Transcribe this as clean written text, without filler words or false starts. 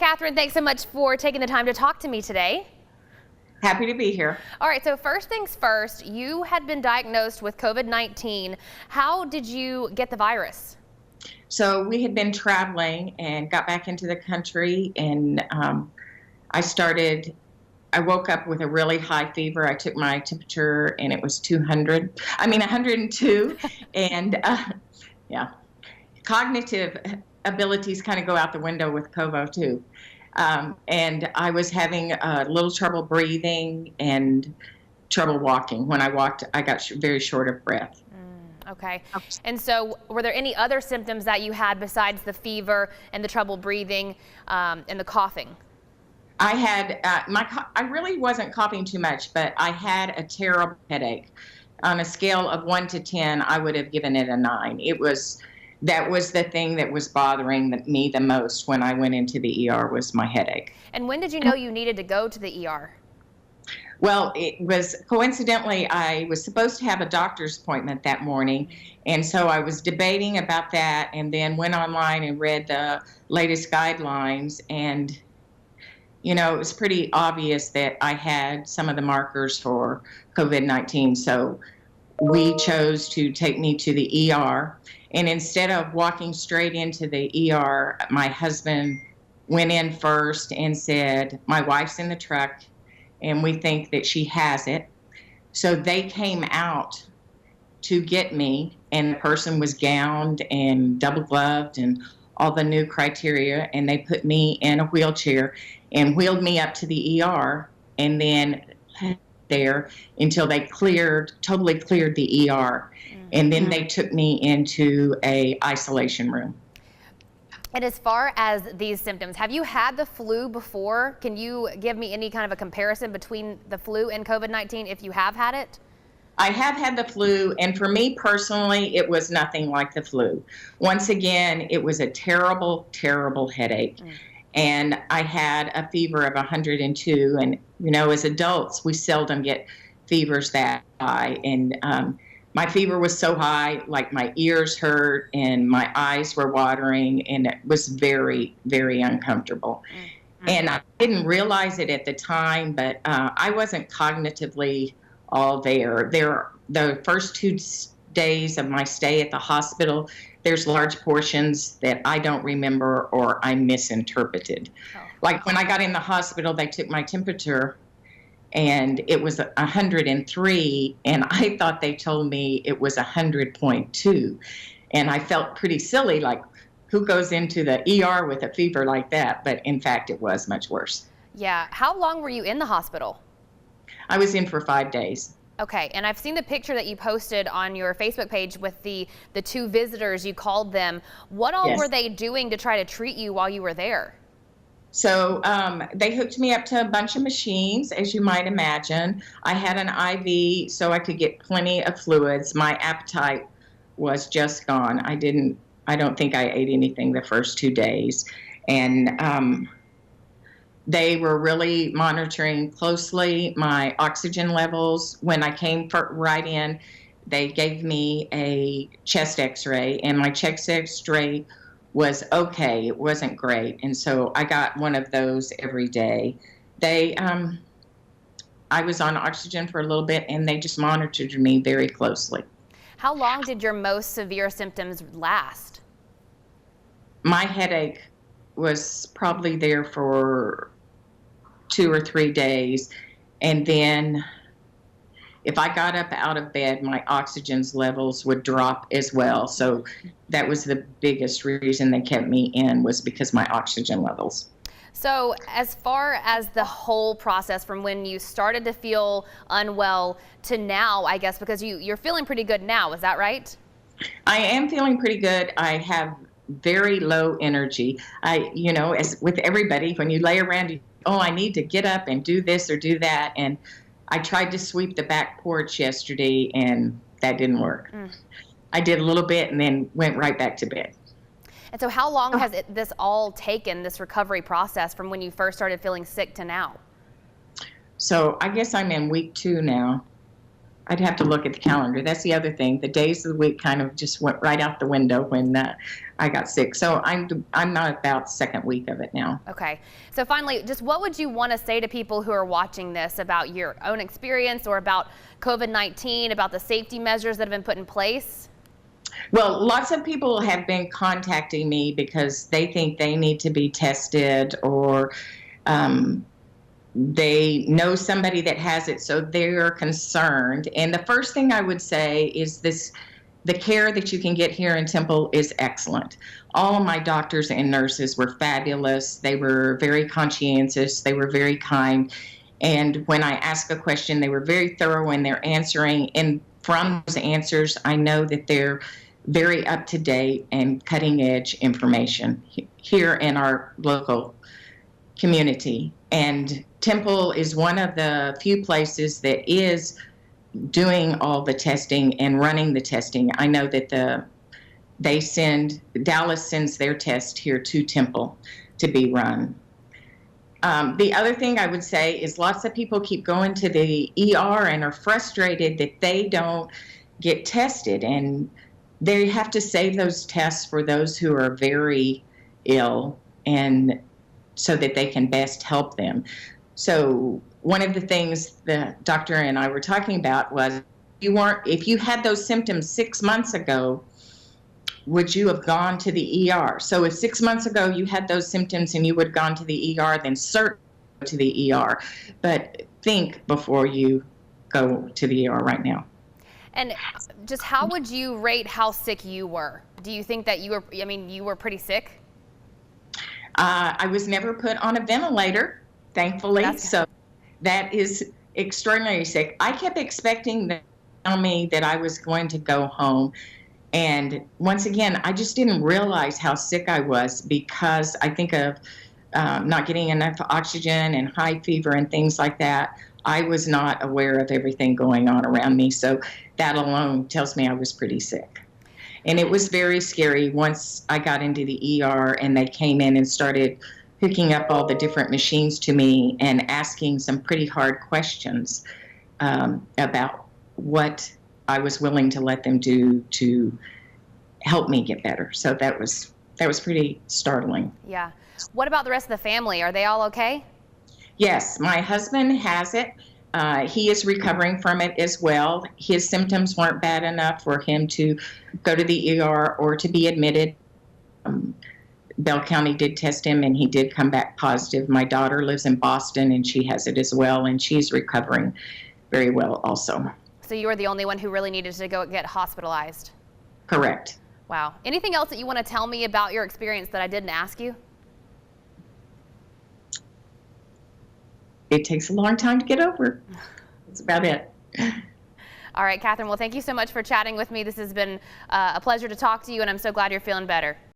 Kathryn, thanks so much for taking the time to talk to me today. Happy to be here. All right, so first things first, you had been diagnosed with COVID-19. How did you get the virus? So we had been traveling and got back into the country, and I woke up with a really high fever. I took my temperature and it was 102. And yeah, cognitive abilities kind of go out the window with COVID too. And I was having a little trouble breathing and trouble walking. When I walked, I got very short of breath. Okay. And so were there any other symptoms that you had besides the fever and the trouble breathing and the coughing? I had, I really wasn't coughing too much, but I had a terrible headache. On a scale of 1 to 10, I would have given it a 9. That was the thing that was bothering me the most when I went into the ER, was my headache. And when did you know you needed to go to the ER? Well, it was coincidentally, I was supposed to have a doctor's appointment that morning. And so I was debating about that, and then went online and read the latest guidelines. And, you know, it was pretty obvious that I had some of the markers for COVID-19. So we chose to take me to the ER. And instead of walking straight into the ER, my husband went in first and said, "My wife's in the truck, and we think that she has it." So they came out to get me, and the person was gowned and double gloved and all the new criteria, and they put me in a wheelchair and wheeled me up to the ER, and then there until they totally cleared the ER. And then they took me into a isolation room. And as far as these symptoms, have you had the flu before? Can you give me any kind of a comparison between the flu and COVID-19 if you have had it? I have had the flu, and for me personally, it was nothing like the flu. Once again, it was a terrible, terrible headache. And I had a fever of 102. And, you know, as adults, we seldom get fevers that high. And my fever was so high, like my ears hurt and my eyes were watering, and it was very, very uncomfortable. And I didn't realize it at the time, but I wasn't cognitively all there. The first 2 days of my stay at the hospital, there's large portions that I don't remember or I misinterpreted. Like when I got in the hospital, they took my temperature and it was 103, and I thought they told me it was 100.2. And I felt pretty silly, like, who goes into the ER with a fever like that? But in fact, it was much worse. Yeah. How long were you in the hospital? I was in for 5 days. Okay, and I've seen the picture that you posted on your Facebook page with the 2 visitors, you called them. What all were they doing to try to treat you while you were there? So they hooked me up to a bunch of machines, as you might imagine. I had an IV so I could get plenty of fluids. My appetite was just gone. I don't think I ate anything the first 2 days. And they were really monitoring closely my oxygen levels. When I came right in, they gave me a chest x-ray, and my chest x-ray was okay. It wasn't great. And so I got one of those every day. I was on oxygen for a little bit, and they just monitored me very closely. How long did your most severe symptoms last? My headache was probably there for 2 or 3 days. And then if I got up out of bed, my oxygen levels would drop as well. So that was the biggest reason they kept me in, was because my oxygen levels. So as far as the whole process from when you started to feel unwell to now, I guess, because you're feeling pretty good now, is that right? I am feeling pretty good. I have very low energy. As with everybody, when you lay around, I need to get up and do this or do that. And I tried to sweep the back porch yesterday, and that didn't work. I did a little bit and then went right back to bed. And so how long has this all taken, this recovery process, from when you first started feeling sick to now? So I guess I'm in week 2 now. I'd have to look at the calendar. That's the other thing. The days of the week kind of just went right out the window when I got sick. So I'm not about second week of it now. Okay. So finally, just what would you want to say to people who are watching this about your own experience or about COVID-19, about the safety measures that have been put in place? Well, lots of people have been contacting me because they think they need to be tested, or they know somebody that has it, so they're concerned. And the first thing I would say is the care that you can get here in Temple is excellent. All of my doctors and nurses were fabulous. They were very conscientious. They were very kind. And when I ask a question, they were very thorough in their answering. And from those answers, I know that they're very up to date and cutting edge information here in our local community. And Temple is one of the few places that is doing all the testing and running the testing. I know that Dallas sends their test here to Temple to be run. The other thing I would say is lots of people keep going to the ER and are frustrated that they don't get tested, and they have to save those tests for those who are very ill, and so that they can best help them. So one of the things the doctor and I were talking about was, if you had those symptoms 6 months ago, would you have gone to the ER? So if 6 months ago you had those symptoms and you would have gone to the ER, then certainly go to the ER. But think before you go to the ER right now. And just how would you rate how sick you were? Do you think that you were pretty sick? I was never put on a ventilator, thankfully. So that is extraordinarily sick. I kept expecting them to tell me that I was going to go home. And once again, I just didn't realize how sick I was, because I think of not getting enough oxygen and high fever and things like that. I was not aware of everything going on around me. So that alone tells me I was pretty sick. And it was very scary once I got into the ER and they came in and started hooking up all the different machines to me and asking some pretty hard questions about what I was willing to let them do to help me get better. So that was pretty startling. Yeah. What about the rest of the family? Are they all okay? Yes, my husband has it. He is recovering from it as well. His symptoms weren't bad enough for him to go to the ER or to be admitted. Bell County did test him and he did come back positive. My daughter lives in Boston and she has it as well, and she's recovering very well also. So you were the only one who really needed to go get hospitalized? Correct. Wow. Anything else that you want to tell me about your experience that I didn't ask you? It takes a long time to get over. That's about it. All right, Kathryn. Well, thank you so much for chatting with me. This has been a pleasure to talk to you, and I'm so glad you're feeling better.